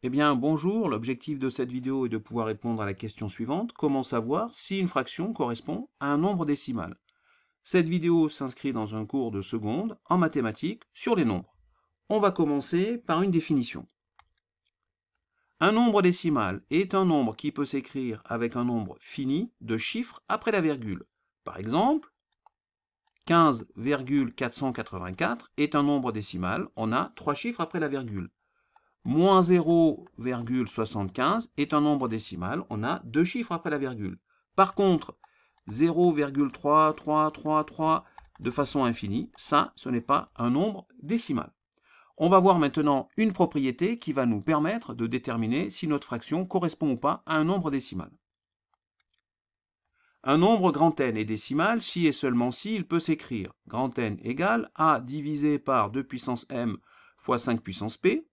Eh bien, bonjour, l'objectif de cette vidéo est de pouvoir répondre à la question suivante. Comment savoir si une fraction correspond à un nombre décimal? Cette vidéo s'inscrit dans un cours de seconde en mathématiques sur les nombres. On va commencer par une définition. Un nombre décimal est un nombre qui peut s'écrire avec un nombre fini de chiffres après la virgule. Par exemple, 15,484 est un nombre décimal, on a 3 chiffres après la virgule. Moins 0,75 est un nombre décimal, on a 2 chiffres après la virgule. Par contre, 0,3333 de façon infinie, ça, ce n'est pas un nombre décimal. On va voir maintenant une propriété qui va nous permettre de déterminer si notre fraction correspond ou pas à un nombre décimal. Un nombre grand N est décimal si et seulement si il peut s'écrire grand N égale A divisé par 2 puissance M fois 5 puissance P,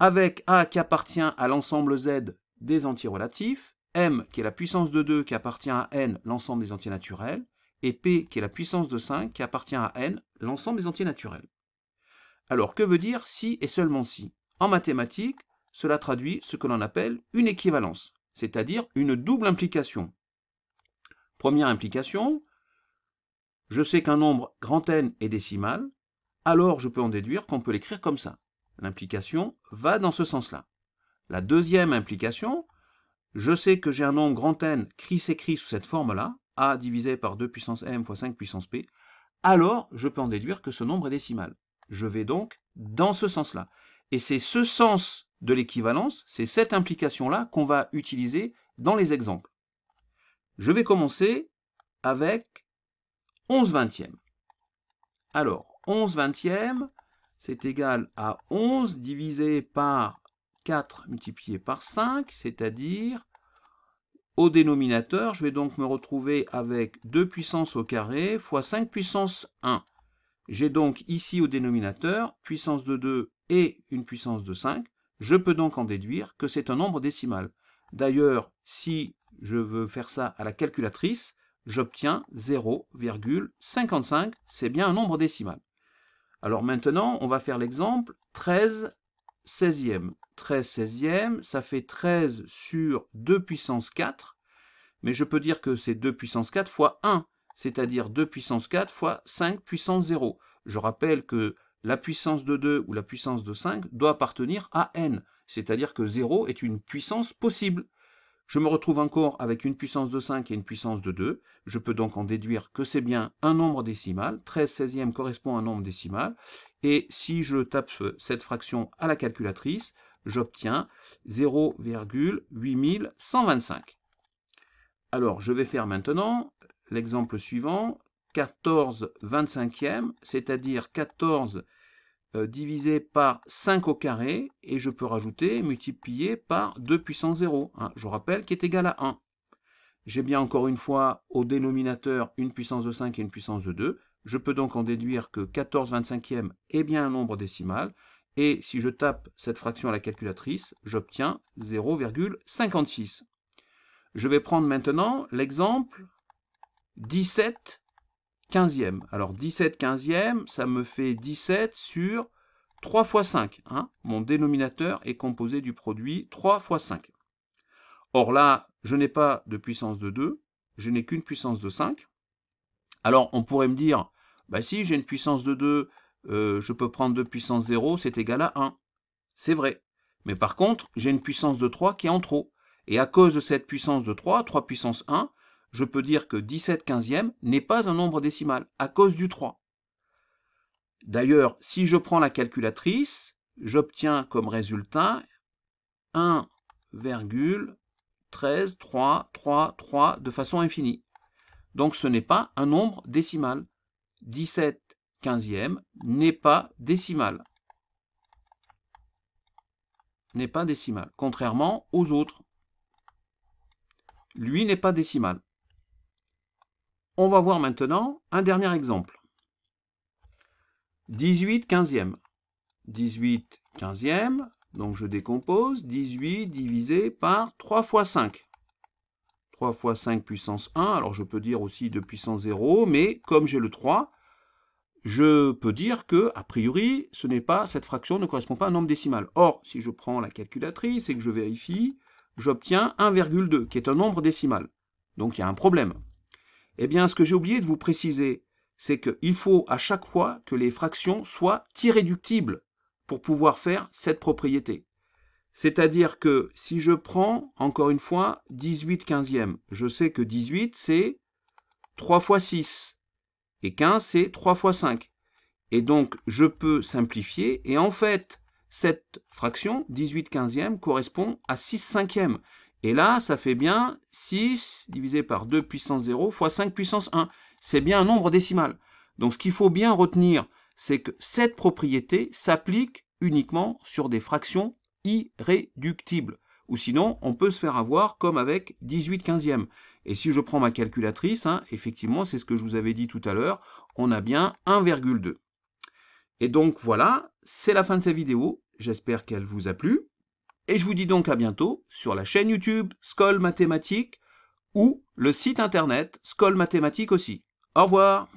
avec A qui appartient à l'ensemble Z des entiers relatifs, M qui est la puissance de 2 qui appartient à N, l'ensemble des entiers naturels, et P qui est la puissance de 5 qui appartient à N, l'ensemble des entiers naturels. Alors, que veut dire si et seulement si? En mathématiques, cela traduit ce que l'on appelle une équivalence, c'est-à-dire une double implication. Première implication, je sais qu'un nombre grand N est décimal, alors je peux en déduire qu'on peut l'écrire comme ça. L'implication va dans ce sens-là. La deuxième implication, je sais que j'ai un nombre grand N qui s'écrit sous cette forme-là, A divisé par 2 puissance M fois 5 puissance P, alors je peux en déduire que ce nombre est décimal. Je vais donc dans ce sens-là. Et c'est ce sens de l'équivalence, c'est cette implication-là qu'on va utiliser dans les exemples. Je vais commencer avec 11 vingtièmes. Alors, 11 vingtièmes, c'est égal à 11 divisé par 4 multiplié par 5, c'est-à-dire au dénominateur, je vais donc me retrouver avec 2 puissance au carré fois 5 puissance 1. J'ai donc ici au dénominateur puissance de 2 et une puissance de 5. Je peux donc en déduire que c'est un nombre décimal. D'ailleurs, si je veux faire ça à la calculatrice, j'obtiens 0,55. C'est bien un nombre décimal. Alors maintenant, on va faire l'exemple 13 16e. 13 16e, ça fait 13 sur 2 puissance 4. Mais je peux dire que c'est 2 puissance 4 fois 1. C'est-à-dire 2 puissance 4 fois 5 puissance 0. Je rappelle que la puissance de 2 ou la puissance de 5 doit appartenir à n, c'est-à-dire que 0 est une puissance possible. Je me retrouve encore avec une puissance de 5 et une puissance de 2. Je peux donc en déduire que c'est bien un nombre décimal. 13 16e correspond à un nombre décimal. Et si je tape cette fraction à la calculatrice, j'obtiens 0,8125. Alors, je vais faire maintenant l'exemple suivant, 14 25e, c'est-à-dire 14 divisé par 5 au carré, et je peux rajouter multiplié par 2 puissance 0, je rappelle, qui est égal à 1. J'ai bien encore une fois au dénominateur une puissance de 5 et une puissance de 2. Je peux donc en déduire que 14 25e est bien un nombre décimal, et si je tape cette fraction à la calculatrice, j'obtiens 0,56. Je vais prendre maintenant l'exemple 17 15e. Alors 17 15e, ça me fait 17 sur 3 fois 5. Mon dénominateur est composé du produit 3 fois 5. Or là, je n'ai pas de puissance de 2, je n'ai qu'une puissance de 5. Alors on pourrait me dire, bah si j'ai une puissance de 2, je peux prendre 2 puissance 0, c'est égal à 1. C'est vrai. Mais par contre, j'ai une puissance de 3 qui est en trop. Et à cause de cette puissance de 3, 3 puissance 1, je peux dire que 17 15e n'est pas un nombre décimal, à cause du 3. D'ailleurs, si je prends la calculatrice, j'obtiens comme résultat 1,13333 de façon infinie. Donc ce n'est pas un nombre décimal. 17 15e n'est pas décimal. N'est pas décimal, contrairement aux autres. Lui n'est pas décimal. On va voir maintenant un dernier exemple. 18 15e. 18 15e, donc je décompose, 18 divisé par 3 fois 5. 3 fois 5 puissance 1, alors je peux dire aussi 2 puissance 0, mais comme j'ai le 3, je peux dire que, a priori, cette fraction ne correspond pas à un nombre décimal. Or, si je prends la calculatrice et que je vérifie, j'obtiens 1,2, qui est un nombre décimal. Donc il y a un problème. Eh bien, ce que j'ai oublié de vous préciser, c'est qu'il faut à chaque fois que les fractions soient irréductibles pour pouvoir faire cette propriété. C'est-à-dire que si je prends, encore une fois, 18 quinzièmes, je sais que 18, c'est 3 fois 6, et 15, c'est 3 fois 5. Et donc, je peux simplifier, et en fait, cette fraction, 18 quinzièmes, correspond à 6 cinquièmes. Et là, ça fait bien 6 divisé par 2 puissance 0 fois 5 puissance 1. C'est bien un nombre décimal. Donc, ce qu'il faut bien retenir, c'est que cette propriété s'applique uniquement sur des fractions irréductibles. Ou sinon, on peut se faire avoir comme avec 18 quinzièmes. Et si je prends ma calculatrice, effectivement, c'est ce que je vous avais dit tout à l'heure, on a bien 1,2. Et donc voilà, c'est la fin de cette vidéo. J'espère qu'elle vous a plu. Et je vous dis donc à bientôt sur la chaîne YouTube Scol Mathématiques ou le site internet Scol Mathématiques aussi. Au revoir!